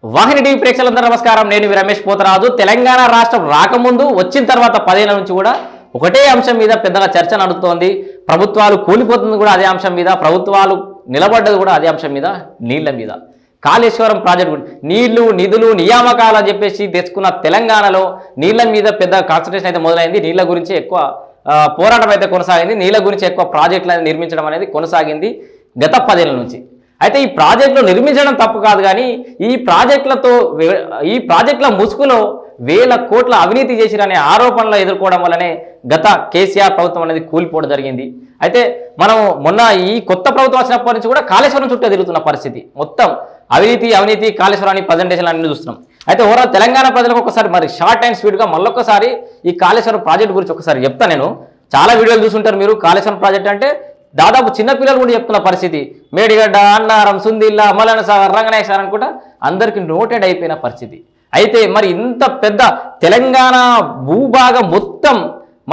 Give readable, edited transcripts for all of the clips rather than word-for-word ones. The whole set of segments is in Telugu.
వాహిని టీవీ ప్రేక్షకులందరూ నమస్కారం. నేను రమేష్ పోతరాజు. తెలంగాణ రాష్ట్రం రాకముందు వచ్చిన తర్వాత 10 ఏళ్ల నుంచి కూడా ఒకటే అంశం మీద పెద్దగా చర్చ నడుస్తోంది. ప్రభుత్వాలు కూలిపోతుంది కూడా అదే అంశం మీద, ప్రభుత్వాలు నిలబడ్డది కూడా అదే అంశం మీద, నీళ్ల మీద. కాళేశ్వరం ప్రాజెక్టు నీళ్లు నిధులు నియామకాలు అని చెప్పేసి తెచ్చుకున్న తెలంగాణలో నీళ్ల మీద పెద్ద కాన్సన్ట్రేషన్ అయితే మొదలైంది. నీళ్ల గురించి ఎక్కువ పోరాటం అయితే కొనసాగింది. నీళ్ల గురించి ఎక్కువ ప్రాజెక్టులు అనేది నిర్మించడం అనేది కొనసాగింది గత 10 ఏళ్ల నుంచి. అయితే ఈ ప్రాజెక్టులు నిర్మించడం తప్పు కాదు, కానీ ఈ ప్రాజెక్టుల ముసుగులో వేల కోట్ల అవినీతి చేసిరనే ఆరోపణలు ఎదుర్కోవడం వల్లనే గత కేసీఆర్ ప్రభుత్వం అనేది కూలిపోవడం జరిగింది. అయితే మనం మొన్న ఈ కొత్త ప్రభుత్వం వచ్చినప్పటి నుంచి కూడా కాళేశ్వరం చుట్టూ తిరుగుతున్న పరిస్థితి. మొత్తం అవినీతి కాళేశ్వరాన్ని ప్రజెంటేషన్ అన్ని చూస్తున్నాం. అయితే ఓవరాల్ తెలంగాణ ప్రజలకు ఒకసారి మరి షార్ట్ అండ్ స్వీట్గా మళ్ళొక్కసారి ఈ కాళేశ్వరం ప్రాజెక్ట్ గురించి ఒకసారి చెప్తా. నేను చాలా వీడియోలు చూస్తుంటారు మీరు. కాళేశ్వరం ప్రాజెక్ట్ అంటే దాదాపు చిన్నపిల్లలు కూడా చెప్తున్న పరిస్థితి. మేడిగడ్డ, అన్నారం, సుందిల్లా, మల్లన్న సాగర్, రంగనాయక సాగర్ అని కూడా అందరికీ నోటెడ్ అయిపోయిన పరిస్థితి. అయితే మరి ఇంత పెద్ద తెలంగాణ భూభాగం మొత్తం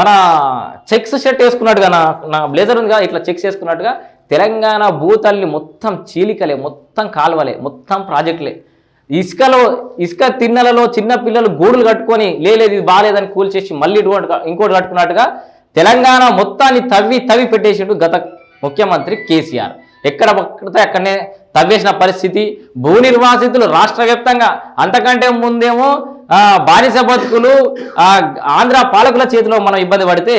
మన చెక్స్ షర్ట్ వేసుకున్నట్టుగా, నా బ్లేజర్ ఉందిగా, ఇట్లా చెక్స్ వేసుకున్నట్టుగా తెలంగాణ భూతల్లి మొత్తం చీలికలే, మొత్తం కాలువలే, మొత్తం ప్రాజెక్టులే. ఇసుక తిన్నెలలో చిన్న పిల్లలు గూడులు కట్టుకొని లేదు ఇది బాగాలేదని కూల్చేసి మళ్ళీ ఇంకోటి కట్టుకున్నట్టుగా తెలంగాణ మొత్తాన్ని తవ్వి పెట్టేసిండు గత ముఖ్యమంత్రి కేసీఆర్. ఎక్కడ పడితే అక్కడనే తవ్వేసిన పరిస్థితి. భూ నిర్వాసితులు రాష్ట్ర వ్యాప్తంగా, అంతకంటే ముందేమో బానిస బతుకులు ఆంధ్ర పాలకుల చేతిలో మనం ఇబ్బంది పడితే,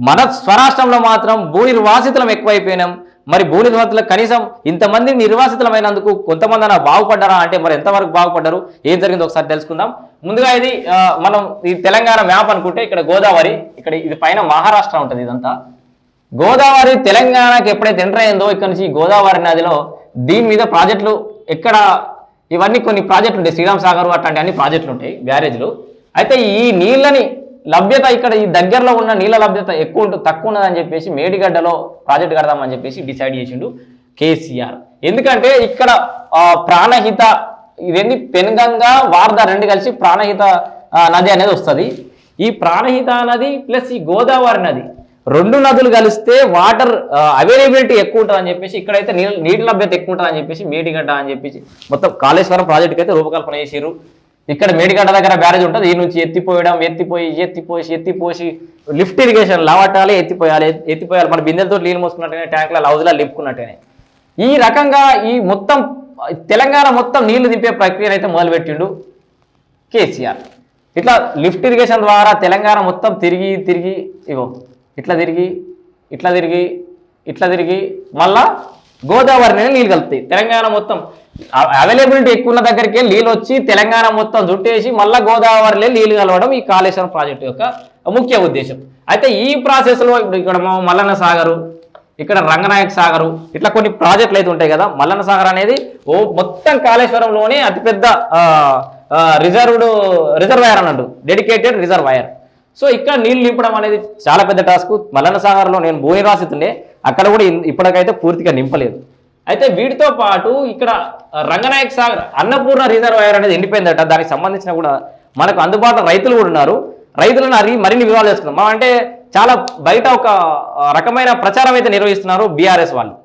మన స్వరాష్ట్రంలో మాత్రం భూ నిర్వాసితులం ఎక్కువైపోయినాం. మరి భూ నిర్వాసితులకు కనీసం ఇంతమంది నిర్వాసితులమైనందుకు కొంతమంది అన్న బాగుపడ్డారా అంటే మరి ఎంతవరకు బాగుపడ్డారు, ఏం జరిగిందో ఒకసారి తెలుసుకుందాం. ముందుగా ఇది మనం ఈ తెలంగాణ మ్యాప్ అనుకుంటే ఇక్కడ గోదావరి, ఇక్కడ ఇది పైన మహారాష్ట్ర ఉంటుంది. ఇదంతా గోదావరి తెలంగాణకి ఎప్పుడైతే ఎంటర్ అయిందో ఇక్కడ నుంచి గోదావరి నదిలో దీని మీద ప్రాజెక్టులు ఎక్కడ ఇవన్నీ కొన్ని ప్రాజెక్టులు ఉంటాయి. శ్రీరామ్ సాగర్ అట్లాంటి అన్ని ప్రాజెక్టులు ఉంటాయి, బ్యారేజ్లు. అయితే ఈ నీళ్ళని లభ్యత ఇక్కడ ఈ దగ్గరలో ఉన్న నీళ్ళ లభ్యత తక్కువ ఉన్నదని చెప్పేసి మేడిగడ్డలో ప్రాజెక్ట్ కడదామని చెప్పేసి డిసైడ్ చేసిండు కేసీఆర్. ఎందుకంటే ఇక్కడ ప్రాణహిత ఇదేంటి పెన్గంగా వార్దా రెండు కలిసి ప్రాణహిత నది అనేది వస్తుంది. ఈ ప్రాణహిత నది ప్లస్ ఈ గోదావరి నది రెండు నదులు కలిస్తే వాటర్ అవైలబిలిటీ ఎక్కువ ఉంటుందని చెప్పేసి, ఇక్కడైతే నీటి లభ్యత ఎక్కువ ఉంటుందని చెప్పేసి మేడిగడ్డ అని చెప్పేసి మొత్తం కాళేశ్వరం ప్రాజెక్టుకి అయితే రూపకల్పన చేసారు. ఇక్కడ మేడిగడ్డ దగ్గర బ్యారేజ్ ఉంటుంది. ఈ నుంచి ఎత్తిపోసి లిఫ్ట్ ఇరిగేషన్ లావటాలి, ఎత్తిపోయాలి. మన బిందెలతో నీళ్ళు మోసుకున్నట్టేనే, ట్యాంకుల లౌజులా లింపుకున్నట్టేనే. ఈ రకంగా ఈ మొత్తం తెలంగాణ మొత్తం నీళ్లు దింపే ప్రక్రియను అయితే మొదలుపెట్టిండు కేసీఆర్. ఇట్లా లిఫ్ట్ ఇరిగేషన్ ద్వారా తెలంగాణ మొత్తం తిరిగి ఇగో ఇట్లా తిరిగి మళ్ళా గోదావరి నీళ్ళు కలుపుతాయి. తెలంగాణ మొత్తం అవైలబిలిటీ ఎక్కువ ఉన్న దగ్గరికి నీళ్ళు వచ్చి తెలంగాణ మొత్తం చుట్టేసి మళ్ళీ గోదావరిలో నీళ్ళు కలవడం ఈ కాళేశ్వరం ప్రాజెక్టు యొక్క ముఖ్య ఉద్దేశం. అయితే ఈ ప్రాసెస్లో ఇక్కడ మల్లన్న సాగరు, ఇక్కడ రంగనాయక సాగరు, ఇట్లా కొన్ని ప్రాజెక్టులు అయితే ఉంటాయి కదా. మల్లన్న సాగర్ అనేది మొత్తం కాళేశ్వరంలోనే అతిపెద్ద రిజర్వాయర్ అన్నట్టు, డెడికేటెడ్ రిజర్వాయర్. సో ఇక్కడ నీళ్లు నింపడం అనేది చాలా పెద్ద టాస్క్. మల్లన్న సాగర్లో నేను భూ నిర్వాసితుండే, అక్కడ కూడా ఇప్పటికైతే పూర్తిగా నింపలేదు. అయితే వీటితో పాటు ఇక్కడ రంగనాయక సాగర్ అన్నపూర్ణ రిజర్వాయర్ అనేది ఎండిపోయిందట. దానికి సంబంధించిన కూడా మనకు అందుబాటులో రైతులు కూడా ఉన్నారు. రైతులను మరిన్ని వివరాలు తెలుసుకుందాం. మనం అంటే చాలా బయట ఒక రకమైన ప్రచారం అయితే నిర్వహిస్తున్నారు బీఆర్ఎస్ వాళ్ళు.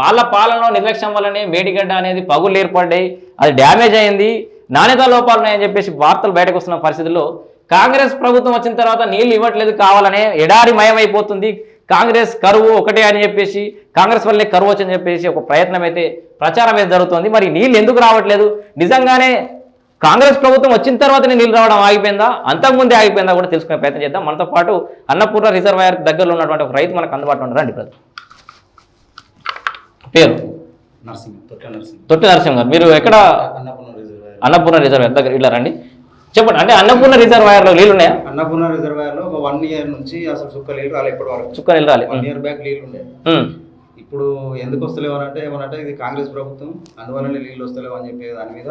వాళ్ళ పాలనలో నిర్లక్ష్యం వల్లనే మేడిగడ్డ అనేది పగుళ్ళు ఏర్పడ్డాయి, అది డ్యామేజ్ అయింది, నాణ్యత లోపాలు ఉన్నాయని చెప్పేసి వార్తలు బయటకు వస్తున్న పరిస్థితుల్లో కాంగ్రెస్ ప్రభుత్వం వచ్చిన తర్వాత నీళ్లు ఇవ్వట్లేదు, కావాలనే ఎడారి మయమైపోతుంది, కాంగ్రెస్ కరువు ఒకటే అని చెప్పేసి, కాంగ్రెస్ వల్లే కరువు వచ్చని చెప్పేసి ఒక ప్రచారం అయితే జరుగుతుంది. మరి నీళ్ళు ఎందుకు రావట్లేదు? నిజంగానే కాంగ్రెస్ ప్రభుత్వం వచ్చిన తర్వాతనే నీళ్ళు రావడం ఆగిపోయిందా, అంతకుముందే ఆగిపోయిందా కూడా తెలుసుకునే ప్రయత్నం చేద్దాం. మనతో పాటు అన్నపూర్ణ రిజర్వాయర్ దగ్గరలో ఉన్నటువంటి ఒక రైతు మనకు అందుబాటులో ఉన్నారండి. ప్రజలు పేరు తొట్టి నరసింహ గారు. మీరు ఎక్కడ? అన్నపూర్ణ రిజర్వాయర్ దగ్గర. ఇలా రండి, చెప్పండి. అంటే అన్నపూర్ణ రిజర్వాయర్ లో నీళ్ళు ఉన్నాయా? అన్నపూర్ణ రిజర్వాయర్ లో 1 year నుంచి అసలు చుక్క నీళ్ళు రాలేదు. ఇప్పటి వరకు చుక్క నీళ్ళు రాలేదు. 1 year బ్యాక్ నీళ్ళు ఉండే. ఇప్పుడు ఎందుకు వస్తలేవు అంటే ఏమనంటే ఇది కాంగ్రెస్ ప్రభుత్వం, అందువల్ల నీళ్ళు వస్తలేవు అని చెప్పి దాని మీద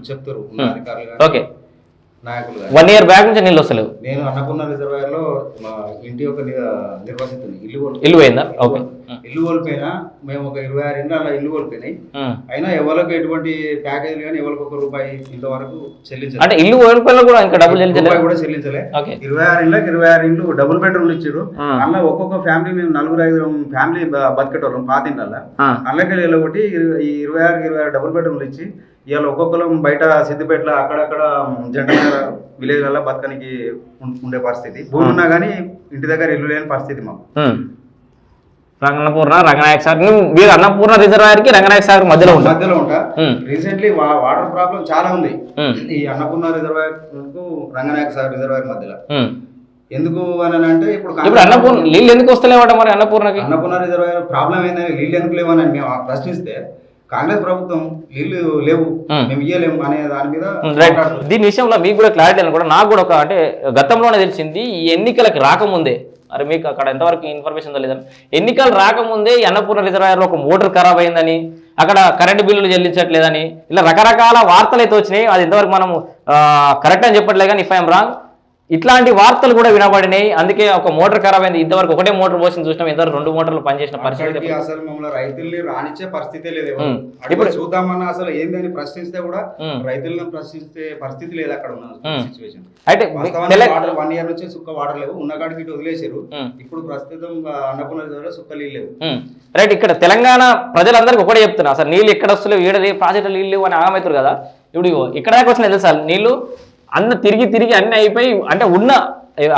చెప్తారు అధికారులు, నాయకులు. 1 year బ్యాక్ నుంచి నీళ్ళు వస్తలేవు. నేను అన్నపూర్ణ రిజర్వాయర్ లో మా ఇంటి యొక్క నిర్వాసితుని ఇల్లు పోయిందా? ఓకే. ఇల్లు కోల్పోయినా మేము ఒక 26 ఇండ్ల ఇల్లు కోల్పోయినాయి, అయినా ఎవరికి ఎటువంటి ప్యాకేజీలు కానీ ఎవరికి ఒక రూపాయి ఇంతవరకు చెల్లించలేదు. అంటే ఇల్లు కోల్పోయినా కూడా ఇంకా డబ్బులు చెల్లించలేదు కూడా చెల్లించలే. 26 ఇండ్లకు 26 ఇండ్లు డబుల్ బెడ్రూమ్లు ఇచ్చారు. అందులో ఒక్కొక్క ఫ్యామిలీ మేము 4-5 ఫ్యామిలీ బతికేటోళ్ళం పాత ఇండ్ల అందులోకి వెళ్ళగొట్టి 26 డబుల్ బెడ్రూమ్లు ఇచ్చి ఇవాళ ఒక్కొక్కరు బయట సిద్దిపేటలో అక్కడక్కడ జంట విలేజ్లలో బతకనికి ఉండే పరిస్థితి. భూమి ఉన్నా కానీ ఇంటి దగ్గర ఇల్లు లేని పరిస్థితి మాకు. అన్నపూర్ణ రంగనాయక సాగర్, మీరు అన్నపూర్ణ రిజర్వాయర్ కి రంగనాయక సాగర్ మధ్యలో ఉంటా. రీసెంట్లీ వాటర్ ప్రాబ్లం చాలా ఉంది ఈ అన్నపూర్ణ రిజర్వాయర్ కు రంగనాయక సాగర్ రిజర్వాయర్ మధ్యలో. ఎందుకు అని అంటే ఇప్పుడు అన్నపూర్ణ నీళ్ళు ఎందుకు వస్తలేవట మరి అన్నపూర్ణకి? అన్నపూర్ణ రిజర్వాయర్ ప్రాబ్లం ఏంటంటే నీళ్ళు ఎందుకు లేవని మేము ప్రశ్నిస్తే కాంగ్రెస్ ప్రభుత్వం నీళ్లు లేవు మేము ఇయ్యలేము అనే దాని మీద. దీని విషయంలో మీకు కూడా క్లారిటీ అని కూడా నాకు కూడా అంటే గతంలోనే తెలిసింది, ఈ ఎన్నికలకు రాకముందే, మరి మీకు అక్కడ ఎంతవరకు ఇన్ఫర్మేషన్ తెలియదని, ఎన్నికలు రాకముందే ఈ అన్నపూర్ణ రిజర్వాయర్లో ఒక మోటార్ ఖరాబ్ అయిందని, అక్కడ కరెంటు బిల్లులు చెల్లించట్లేదని, ఇలా రకరకాల వార్తలు అయితే వచ్చినాయి. అది ఇంతవరకు మనం కరెక్ట్ అని చెప్పట్లేదు కానీ ఇఫ్ ఐఎమ్ రాంగ్ ఇట్లాంటి వార్తలు కూడా వినబడినాయి. అందుకే ఒక మోటార్ ఖరాబ్ అయింది, ఇంతవరకు ఒకటే మోటార్ పోసి చూసినాం, ఇంతవరకు 2 మోటార్లు పనిచేసిన పరిస్థితి. అసలు మమ్మల్ని రైతుల్ని రానిచ్చే పరిస్థితి లేదు. ఇప్పుడు చూద్దామన్నా అసలు ఏందని ప్రశ్నిస్తే కూడా రైతులను ప్రశ్నిస్తే పరిస్థితి లేదు అక్కడ ఉన్న సిచ్యువేషన్. అయితే 1 ఇయర్ నుంచి సుక్క వాటర్ లేవు, ఉన్నకాడికి ఇటు వదిలేసారు. ఇప్పుడు ప్రస్తుతం అన్నపూర్ణ రిజర్వాయర్ సుక్క నీళ్ళు లేవు. రైట్, ఇక్కడ తెలంగాణ ప్రజలందరికీ ఒకటే చెప్తున్నా, అసలు నీళ్ళు ఎక్కడ వస్తలేవు, ఈడది ప్రాజెక్టులు నీళ్ళు లేవు అని ఆగమవుతారు కదా. ఇప్పుడు ఇక్కడ దాకా వచ్చినాయి తెలుసా నీళ్ళు, తిరిగి అన్ని అయిపోయి, అంటే ఉన్న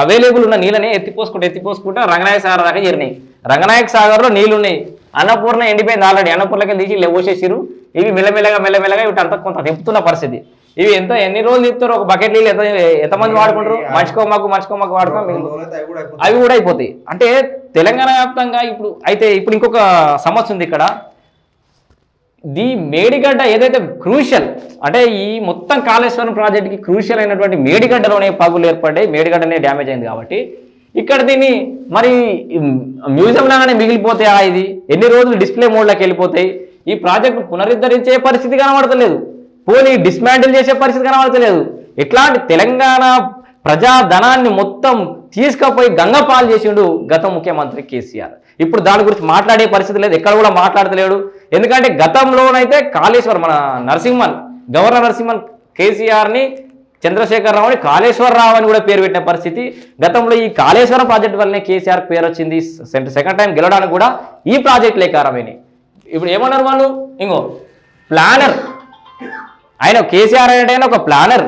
అవైలబుల్ ఉన్న నీళ్ళని ఎత్తిపోసుకుంటే రంగనాయక సాగర్ దాకా చేరినాయి. రంగనాయక సాగర్లో నీళ్ళు ఉన్నాయి, అన్నపూర్ణ ఎండిపోయింది ఆల్రెడీ, అన్నపూర్ణకి తీసి లేవోసేసిరు. ఇవి మెల్లమెల్లగా ఇవి అంత కొంత తిప్పుతున్న పరిస్థితి. ఇవి ఎన్ని రోజులు తిప్పుతారు, ఒక బకెట్ నీళ్ళు ఎంతమంది వాడుకుంటారు, మనిషికోమాకు వాడుకో, అవి కూడా అయిపోతాయి. అంటే తెలంగాణ వ్యాప్తంగా ఇప్పుడు ఇంకొక సమస్య ఉంది ఇక్కడ. ది మేడిగడ్డ ఏదైతే క్రూషియల్, అంటే ఈ మొత్తం కాళేశ్వరం ప్రాజెక్ట్కి క్రూషియల్ అయినటువంటి మేడిగడ్డలోనే పగులు ఏర్పడ్డాయి, మేడిగడ్డనే డ్యామేజ్ అయింది. కాబట్టి ఇక్కడ దీన్ని మరి మ్యూజియం లాగానే మిగిలిపోతాయా, ఇది ఎన్ని రోజులు డిస్ప్లే మోడ్లోకి వెళ్ళిపోతాయి, ఈ ప్రాజెక్టు పునరుద్ధరించే పరిస్థితి కనబడతలేదు, పోనీ డిస్మాంటిల్ చేసే పరిస్థితి కనబడతలేదు. ఇట్లాంటి తెలంగాణ ప్రజాధనాన్ని మొత్తం తీసుకుపోయి గంగపాలు చేసిండు గత ముఖ్యమంత్రి కేసీఆర్. ఇప్పుడు దాని గురించి మాట్లాడే పరిస్థితి లేదు, ఎక్కడ కూడా మాట్లాడతలేడు. ఎందుకంటే గతంలోనైతే కాళేశ్వరం, మన గవర్నర్ నరసింహన్ కేసీఆర్ని, చంద్రశేఖరరావుని కాళేశ్వరరావు అని కూడా పేరు పెట్టిన పరిస్థితి. గతంలో ఈ కాళేశ్వరం ప్రాజెక్టు వల్లనే కేసీఆర్ పేరు వచ్చింది. సెకండ్ టైం గెలవడానికి కూడా ఈ ప్రాజెక్టులే కారణమైనవి. ఇప్పుడు ఏమన్నారు వాళ్ళు, ఇంకో ప్లానర్, ఆయన కేసీఆర్ అంటే ఒక ప్లానర్,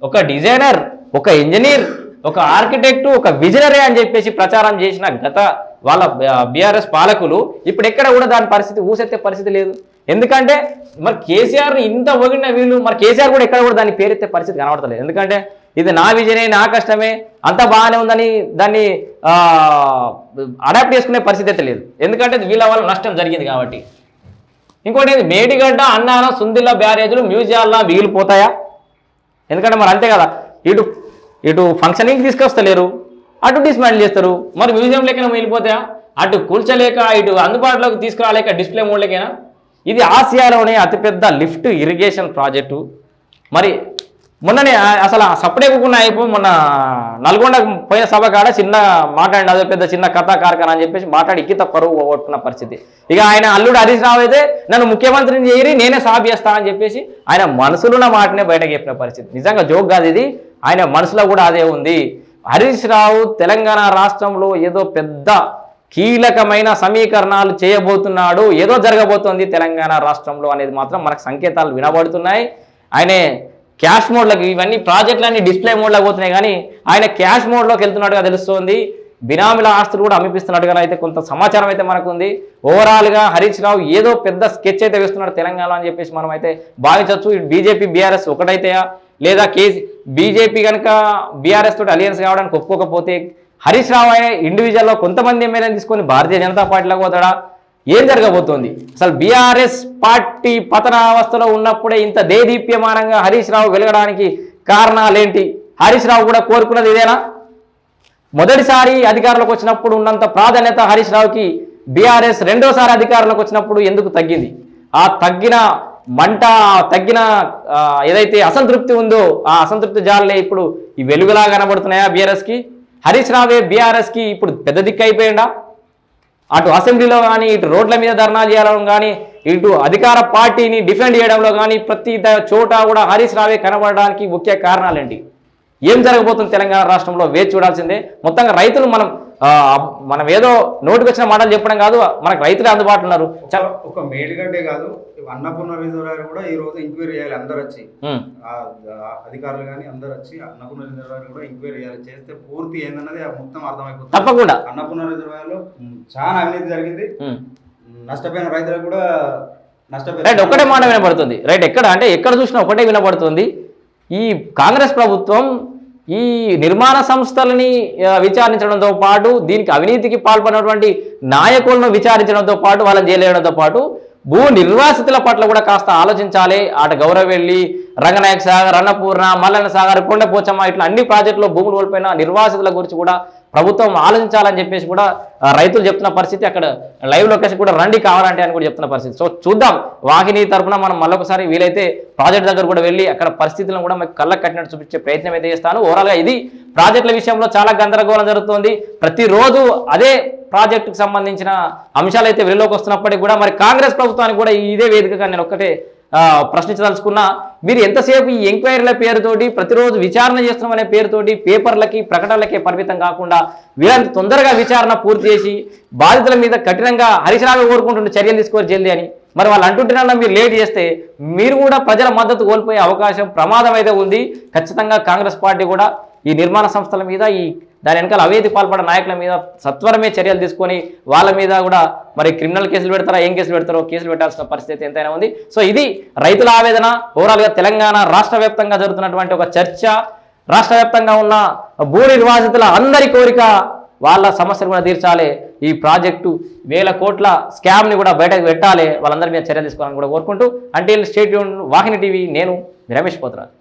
ఒక డిజైనర్, ఒక ఇంజనీర్, ఒక ఆర్కిటెక్టు, ఒక విజనరీ అని చెప్పేసి ప్రచారం చేసిన గత వాళ్ళ బీఆర్ఎస్ పాలకులు ఇప్పుడు ఎక్కడ కూడా దాని పరిస్థితి ఊసెత్తే పరిస్థితి లేదు. ఎందుకంటే మరి కేసీఆర్ని ఇంత ఒగిన వీళ్ళు, మరి కేసీఆర్ కూడా ఎక్కడ కూడా దాన్ని పేరెత్తే పరిస్థితి కనబడతలేదు. ఎందుకంటే ఇది నా విజనే, నా కష్టమే, అంత బాగానే ఉందని దాన్ని అడాప్ట్ చేసుకునే పరిస్థితి అయితే లేదు. ఎందుకంటే వీళ్ళ వల్ల నష్టం జరిగింది కాబట్టి. ఇంకోటి మేడిగడ్డ, అన్నారం, సుందిల్ల బ్యారేజీలు మ్యూజియాల్లో మిగిలిపోతాయా? ఎందుకంటే మరి అంతే కదా, ఇటు ఫంక్షనింగ్ తీసుకొస్తలేరు, అటు డిస్మాంటిల్ చేస్తారు, మరి మ్యూజియం లెక్కన మిగిలిపోతాయా? అటు కూల్చలేక, ఇటు అందుబాటులోకి తీసుకురాలేక డిస్ప్లే మోడ్లకైనా. ఇది ఆసియాలోనే అతిపెద్ద లిఫ్ట్ ఇరిగేషన్ ప్రాజెక్టు. మరి మొన్ననే అసలు సపరేకున్న మొన్న నల్గొండ పోయిన సభ కాడ చిన్న మాట్లాడి, అదే పెద్ద చిన్న కథా కార్ఖానా అని చెప్పేసి మాట్లాడి ఇక్కిత పరువు పోగొట్టుకున్న పరిస్థితి. ఇక ఆయన అల్లుడు హరీష్ రావు అయితే నన్ను ముఖ్యమంత్రిని చేయరి, నేనే సాబ్ చేస్తా అని చెప్పేసి ఆయన మనసులున్న మాటనే బయటకు చెప్పిన పరిస్థితి. నిజంగా జోక్ కాదు ఇది, ఆయన మనసులో కూడా అదే ఉంది. హరీష్ రావు తెలంగాణ రాష్ట్రంలో ఏదో పెద్ద కీలకమైన సమీకరణాలు చేయబోతున్నాడు, ఏదో జరగబోతోంది తెలంగాణ రాష్ట్రంలో అనేది మాత్రం మనకు సంకేతాలు వినబడుతున్నాయి. ఆయనే క్యాష్ మోడ్లోకి, ఇవన్నీ ప్రాజెక్టులన్నీ డిస్ప్లే మోడ్లోకి పోతున్నాయి కానీ ఆయన క్యాష్ మోడ్లోకి వెళ్తున్నట్టుగా తెలుస్తోంది. బినామీల ఆస్తులు కూడా అమ్మిపిస్తున్నట్టుగా అయితే కొంత సమాచారం అయితే మనకు ఉంది. ఓవరాల్గా హరీష్ రావు ఏదో పెద్ద స్కెచ్ అయితే వేస్తున్నాడు తెలంగాణలో అని చెప్పేసి మనం అయితే భావించవచ్చు. ఇటు బీజేపీ బీఆర్ఎస్ ఒకటైతాయా, లేదా బీజేపీ కనుక బీఆర్ఎస్ తోటి అలియన్స్ కావడానికి ఒప్పుకోకపోతే హరీష్ రావు ఇండివిజువల్లో కొంతమంది ఎమ్మెల్యేని తీసుకొని భారతీయ జనతా పార్టీలోకి పోతాడా, ఏం జరగబోతోంది? అసలు బీఆర్ఎస్ పార్టీ పతనావస్థలో ఉన్నప్పుడే ఇంత దేదీప్యమానంగా హరీష్ రావు వెలగడానికి కారణాలేంటి? హరీష్ రావు కూడా కోరుకున్నది ఇదేనా? మొదటిసారి అధికారంలోకి వచ్చినప్పుడు ఉన్నంత ప్రాధాన్యత హరీష్ రావుకి బీఆర్ఎస్ రెండోసారి అధికారంలోకి వచ్చినప్పుడు ఎందుకు తగ్గింది? ఆ తగ్గిన మంట, తగ్గిన ఏదైతే అసంతృప్తి ఉందో ఆ అసంతృప్తి జాలే ఇప్పుడు ఈ వెలుగులా కనబడుతున్నాయా బీఆర్ఎస్కి? హరీష్ రావే బీఆర్ఎస్కి ఇప్పుడు పెద్ద దిక్కు అయిపోయిందా? అటు అసెంబ్లీలో కానీ ఇటు రోడ్ల మీద ధర్నాలు చేయడం కానీ ఇటు అధికార పార్టీని డిఫెండ్ చేయడంలో కానీ ప్రతి చోట కూడా హరీష్ రావే కనబడడానికి ముఖ్య కారణాలేంటి? ఏం జరగబోతుంది తెలంగాణ రాష్ట్రంలో వేచి చూడాల్సిందే. మొత్తంగా రైతులు మనం ఏదో నోటికి వచ్చిన మాటలు చెప్పడం కాదు, మనకు రైతులే అందుబాటులో ఉన్నారు. ఒక మేడిగడ్డే కాదు, అన్నపూర్ణ రిజర్వాయర్ కూడా ఈ రోజు ఎంక్వైరీ చేయాలి అందరు వచ్చి, అధికారులు కానీ అందరు వచ్చి అన్నపూర్ణ రిజర్వాయర్ కూడా ఎంక్వైరీ చేయాలి. చేస్తే పూర్తి ఏందన్నది మొత్తం అర్థమైపోతుంది. తప్పకుండా అన్నపూర్ణ రిజర్వాయర్ లో చాలా అవినీతి జరిగింది, నష్టపోయిన రైతులకు కూడా రైట్ ఒకటే మాట వినబడుతుంది. రైట్ ఎక్కడ అంటే ఎక్కడ చూసినా ఒకటే వినబడుతుంది. ఈ కాంగ్రెస్ ప్రభుత్వం ఈ నిర్మాణ సంస్థలని విచారించడంతో పాటు దీనికి అవినీతికి పాల్పడినటువంటి నాయకులను విచారించడంతో పాటు వాళ్ళని జైలేయడంతో పాటు భూ నిర్వాసితుల పట్ల కూడా కాస్త ఆలోచించాలి. అటు గౌరవెల్లి, రంగనాయక సాగర్, అన్నపూర్ణ, మల్లన్న సాగర్, కొండపోచమ్మ ఇట్లా అన్ని ప్రాజెక్టులో భూములు కోల్పోయిన నిర్వాసితుల గురించి కూడా ప్రభుత్వం ఆలోచించాలని చెప్పేసి కూడా రైతులు చెప్తున్న పరిస్థితి. అక్కడ లైవ్ లొకేషన్ కూడా రండి కావాలంటే అని కూడా చెప్తున్న పరిస్థితి. సో చూద్దాం, వాహిని తరఫున మనం మళ్ళొకసారి వీలైతే ప్రాజెక్ట్ దగ్గర కూడా వెళ్ళి అక్కడ పరిస్థితులను కూడా మీకు కళ్ళకు కట్టినట్టు చూపించే ప్రయత్నం అయితే చేస్తాను. ఓవరాల్గా ఇది ప్రాజెక్టుల విషయంలో చాలా గందరగోళం జరుగుతుంది. ప్రతిరోజు అదే ప్రాజెక్టుకు సంబంధించిన అంశాలు అయితే వెలుగులోకి వస్తున్నప్పటికీ కూడా మరి కాంగ్రెస్ ప్రభుత్వానికి కూడా ఇదే వేదికగా నేను ఒక్కటే ప్రశ్నించదలుచుకున్నా, మీరు ఎంతసేపు ఈ ఎంక్వైరీల పేరుతోటి ప్రతిరోజు విచారణ చేస్తున్నామనే పేరుతోటి పేపర్లకి ప్రకటనలకే పరిమితం కాకుండా వీళ్ళంత తొందరగా విచారణ పూర్తి చేసి బాధితుల మీద కఠినంగా హరీష్ రావు కోరుకుంటుంటే చర్యలు తీసుకోవాలి జల్దీ అని మరి వాళ్ళు అంటుంటున్నా మీరు లేట్ చేస్తే మీరు కూడా ప్రజల మద్దతు కోల్పోయే అవకాశం ప్రమాదం అయితే ఉంది. ఖచ్చితంగా కాంగ్రెస్ పార్టీ కూడా ఈ నిర్మాణ సంస్థల మీద దాని వెనకాల అవినీతి పాల్పడే నాయకుల మీద సత్వరమే చర్యలు తీసుకొని వాళ్ళ మీద కూడా మరి క్రిమినల్ కేసులు పెడతారా, ఏం కేసులు పెడతారో కేసులు పెట్టాల్సిన పరిస్థితి ఎంతైనా ఉంది. సో ఇది రైతుల ఆవేదన. ఓవరాల్గా తెలంగాణ రాష్ట్ర వ్యాప్తంగా జరుగుతున్నటువంటి ఒక చర్చ, రాష్ట్ర వ్యాప్తంగా ఉన్న భూ నిర్వాసితుల అందరి కోరిక వాళ్ళ సమస్యలు కూడా తీర్చాలి. ఈ ప్రాజెక్టు 1000 కోట్ల స్కామ్ని కూడా బయటకు పెట్టాలి, వాళ్ళందరి మీద చర్యలు తీసుకోవాలని కూడా కోరుకుంటూ అంటిల్ స్టేట్ వాహిని టీవీ, నేను రమేష్ పోతురాజు.